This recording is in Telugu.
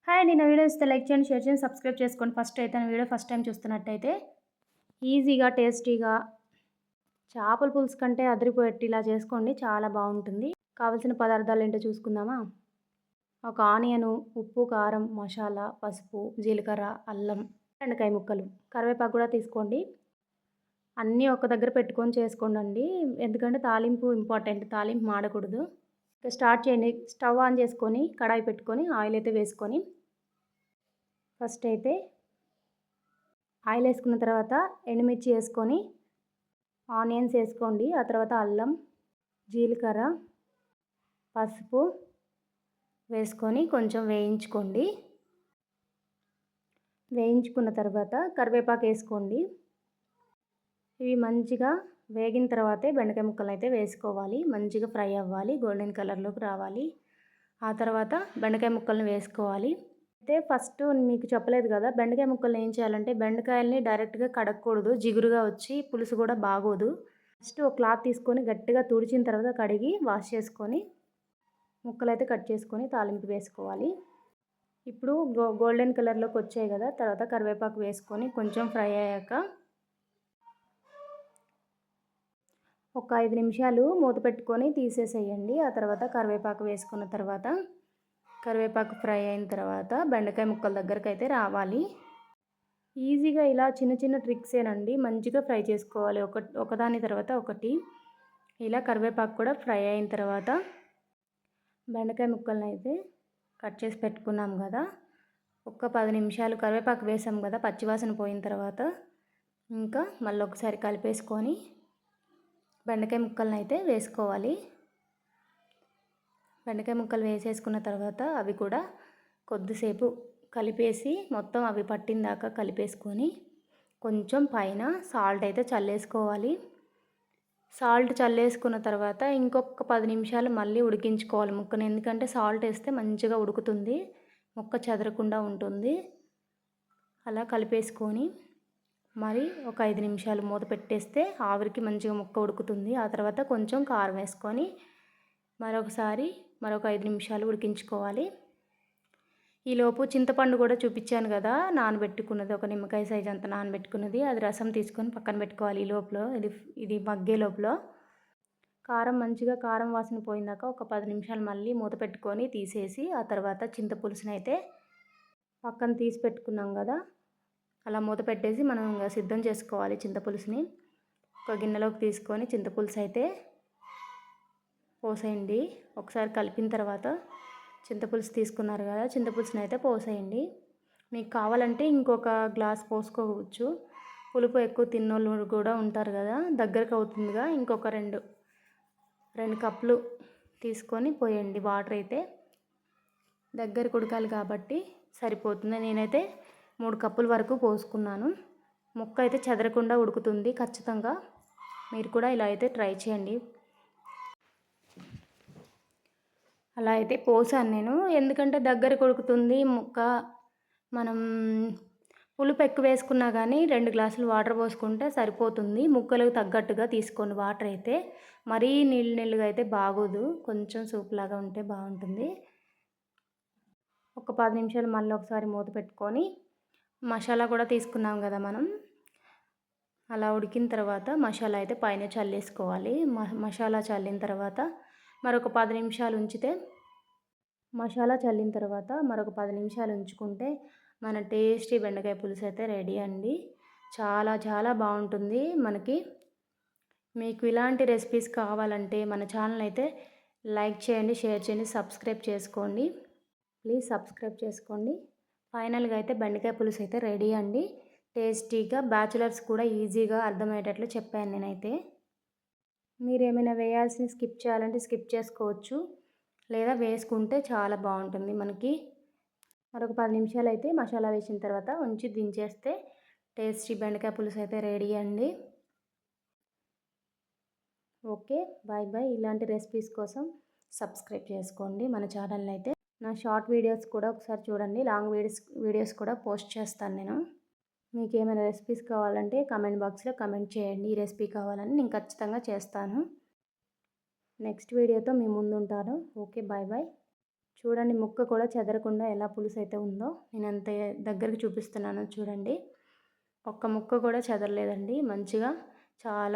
హాయ్ అండి. నా వీడియో ఇస్తే లైక్ చేయండి, షేర్ చేయండి, సబ్స్క్రైబ్ చేసుకోండి. నా వీడియో ఫస్ట్ టైం చూస్తున్నట్టయితే ఈజీగా, టేస్టీగా చేపల పులుసు కంటే అదిరిపోయేట్టు ఇలా చేసుకోండి. చాలా బాగుంటుంది. కావాల్సిన పదార్థాలు ఏంటో చూసుకుందామా? ఒక ఆనియను, ఉప్పు, కారం, మసాలా, పసుపు, జీలకర్ర, అల్లం, బెండకాయ ముక్కలు, కరివేపాకు కూడా తీసుకోండి. అన్నీ ఒక దగ్గర పెట్టుకొని చేసుకోండి. ఎందుకంటే తాలింపు ఇంపార్టెంట్. తాలింపు మాడకూడదు. ఇక స్టార్ట్ చేయండి. స్టవ్ ఆన్ చేసుకొని కడాయి పెట్టుకొని ఆయిల్ అయితే వేసుకొని ఫస్ట్ అయితే ఆయిల్ వేసుకున్న తర్వాత ఎండుమిర్చి వేసుకొని ఆనియన్స్ వేసుకోండి. ఆ తర్వాత అల్లం, జీలకర్ర, పసుపు వేసుకొని కొంచెం వేయించుకోండి. వేయించుకున్న తర్వాత కరివేపాకు వేసుకోండి. ఇవి మంచిగా వేగిన తర్వాతే బెండకాయ ముక్కలు అయితే వేసుకోవాలి. మంచిగా ఫ్రై అవ్వాలి, గోల్డెన్ కలర్లోకి రావాలి. ఆ తర్వాత బెండకాయ ముక్కలను వేసుకోవాలి. అయితే ఫస్ట్ మీకు చెప్పలేదు కదా, బెండకాయ ముక్కల్ని ఏం చేయాలంటే బెండకాయల్ని డైరెక్ట్గా కడగకూడదు. జిగురుగా వచ్చి పులుసు కూడా బాగోదు. ఫస్ట్ ఒక క్లాత్ తీసుకొని గట్టిగా తుడిచిన తర్వాత కడిగి వాష్ చేసుకొని ముక్కలు అయితే కట్ చేసుకొని తాలింపు వేసుకోవాలి. ఇప్పుడు గోల్డెన్ కలర్లోకి వచ్చాయి కదా, తర్వాత కరివేపాకు వేసుకొని కొంచెం ఫ్రై అయ్యాక ఒక 5 నిమిషాలు మూత పెట్టుకొని తీసేసేయండి. ఆ తర్వాత కరివేపాకు వేసుకున్న తర్వాత కరివేపాకు ఫ్రై అయిన తర్వాత బెండకాయ ముక్కల దగ్గరకు అయితే రావాలి. ఈజీగా ఇలా చిన్న చిన్న ట్రిక్సేనండి. మంచిగా ఫ్రై చేసుకోవాలి ఒకదాని తర్వాత ఒకటి. ఇలా కరివేపాకు కూడా ఫ్రై అయిన తర్వాత బెండకాయ ముక్కలను అయితే కట్ చేసి పెట్టుకున్నాం కదా, ఒక 10 నిమిషాలు కరివేపాకు వేసాం కదా, పచ్చివాసన పోయిన తర్వాత ఇంకా మళ్ళీ ఒకసారి కలిపేసుకొని బెండకాయ ముక్కలను అయితే వేసుకోవాలి. బెండకాయ ముక్కలు వేసేసుకున్న తర్వాత అవి కూడా కొద్దిసేపు కలిపేసి మొత్తం అవి పట్టిందాకా కలిపేసుకొని కొంచెం పైన సాల్ట్ అయితే చల్లేసుకోవాలి. సాల్ట్ చల్లేసుకున్న తర్వాత ఇంకొక 10 నిమిషాలు మళ్ళీ ఉడికించుకోవాలి ముక్కను. ఎందుకంటే సాల్ట్ వేస్తే మంచిగా ఉడుకుతుంది, ముక్క చెదరకుండా ఉంటుంది. అలా కలిపేసుకొని మరి ఒక 5 నిమిషాలు మూత పెట్టేస్తే ఆవిరికి మంచిగా ముక్క ఉడుకుతుంది. ఆ తర్వాత కొంచెం కారం వేసుకొని మరొక 5 నిమిషాలు ఉడికించుకోవాలి. ఈలోపు చింతపండు కూడా చూపించాను కదా, నానబెట్టుకున్నది, ఒక నిమ్మకాయ సైజ్ అంత నానబెట్టుకున్నది, అది రసం తీసుకొని పక్కన పెట్టుకోవాలి. ఈ లోపల ఇది మగ్గే లోపల కారం వాసన పోయిందాక ఒక 10 నిమిషాలు మళ్ళీ మూత పెట్టుకొని తీసేసి ఆ తర్వాత చింతపులుసుని అయితే పక్కన తీసి పెట్టుకున్నాం కదా, అలా మూత పెట్టేసి మనం ఇంకా సిద్ధం చేసుకోవాలి. చింతపులుసుని ఒక గిన్నెలోకి తీసుకొని చింతపులుసు అయితే పోసేయండి. ఒకసారి కలిపిన తర్వాత చింతపులుసు తీసుకున్నారు కదా, చింతపులుసుని అయితే పోసేయండి. మీకు కావాలంటే ఇంకొక గ్లాస్ పోసుకోవచ్చు. పులుపు ఎక్కువ తిన్నోళ్ళు కూడా ఉంటారు కదా, దగ్గరకు అవుతుందిగా ఇంకొక రెండు కప్పులు తీసుకొని పోయండి. వాటర్ అయితే దగ్గరకు ఉడకాలి కాబట్టి సరిపోతుంది. నేనైతే 3 కప్పుల వరకు పోసుకున్నాను. ముక్క అయితే చెదరకుండా ఉడుకుతుంది ఖచ్చితంగా. మీరు కూడా ఇలా అయితే ట్రై చేయండి. అలా అయితే పోసాను నేను, ఎందుకంటే దగ్గరకు ఉడుకుతుంది ముక్క. మనం పులుపు ఎక్కువ వేసుకున్నా కానీ 2 గ్లాసులు వాటర్ పోసుకుంటే సరిపోతుంది. ముక్కలకు తగ్గట్టుగా తీసుకోండి వాటర్ అయితే. మరీ నీళ్ళుగా అయితే బాగోదు, కొంచెం సూప్ లాగా ఉంటే బాగుంటుంది. ఒక 10 నిమిషాలు మళ్ళీ ఒకసారి మూత పెట్టుకొని మసాలా కూడా తీసుకున్నాం కదా మనం, అలా ఉడికిన తర్వాత మసాలా అయితే పైన చల్లేసుకోవాలి. మసాలా చల్లిన తర్వాత మరొక 10 నిమిషాలు ఉంచితే మరొక 10 నిమిషాలు ఉంచుకుంటే మన టేస్టీ బెండకాయ పులుసు అయితే రెడీ అండి. చాలా చాలా బాగుంటుంది మనకి. మీకు ఇలాంటి రెసిపీస్ కావాలంటే మన ఛానల్ అయితే లైక్ చేయండి, షేర్ చేయండి, సబ్స్క్రైబ్ చేసుకోండి. ప్లీజ్ సబ్స్క్రైబ్ చేసుకోండి. ఫైనల్గా అయితే బెండకాయ పులుసు అయితే రెడీ అండి. టేస్టీగా బ్యాచులర్స్ కూడా ఈజీగా అర్థమయ్యేటట్లు చెప్పాను నేనైతే. మీరు ఏమైనా వేయాల్సిన స్కిప్ చేయాలంటే స్కిప్ చేసుకోవచ్చు, లేదా వేసుకుంటే చాలా బాగుంటుంది మనకి. మరొక 10 నిమిషాలు అయితే మసాలా వేసిన తర్వాత ఉంచి దించేస్తే టేస్టీ బెండకాయ పులుసు అయితే రెడీ అండి. Okay, bye bye. ఇలాంటి రెసిపీస్ కోసం సబ్స్క్రైబ్ చేసుకోండి మన ఛానల్ని అయితే. నా షార్ట్ వీడియోస్ కూడా ఒకసారి చూడండి. లాంగ్ వీడియోస్ కూడా పోస్ట్ చేస్తాను నేను. మీకు ఏమైనా రెసిపీస్ కావాలంటే కామెంట్ బాక్స్లో కామెంట్ చేయండి. ఈ రెసిపీ కావాలని నేను ఖచ్చితంగా చేస్తాను. నెక్స్ట్ వీడియోతో మీ ముందు ఉంటాను. Okay, bye bye. చూడండి ముక్క కూడా చెదరకుండా ఎలా పులుసు అయితే ఉందో. నేను అంత దగ్గరికి చూపిస్తున్నాను చూడండి. ఒక్క ముక్క కూడా చెదరలేదండి. మంచిగా చాలా